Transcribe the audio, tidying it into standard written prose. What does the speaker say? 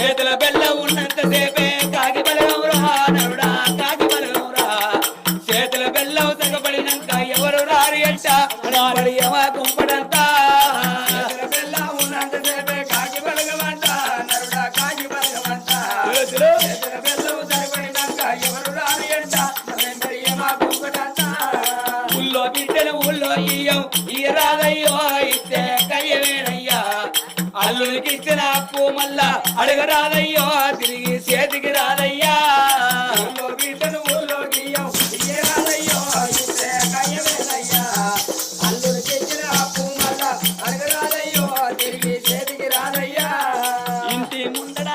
చేతుల బెల్ల ఉన్నంత సేపే కాకి బలగమురా నరుడా కాకి బలగమురా చేతుల బెల్లం తగబడినాక ఎవరు రారి అంట రాడి యమ కుంపడంతా బెల్లం ఉన్నంత సేపే కాకి బలగమంట నరుడా కాకి బలగమంట చేతుల బెల్లం తగబడినాక ఎవరు రారి అంట యమ కుంపడంతా ఊళ్ళో బిడ్డలు ఊళ్ళో ఈ రాదయ్యో ఇస్తే కయ్యవేనయ్యా అల్లుడికి ఇచ్చిన అప్పు మళ్ళా అడగరాదయ్యో తిరిగి చేతికి రాదయ్యా బిడ్డను ఊళ్ళోకి రాదయ్యో అల్లుడికి ఇచ్చిన అప్పు మళ్ళా అడగరాదయ్యో తిరిగి చేతికి రాదయ్యా ఇంటి ముందడ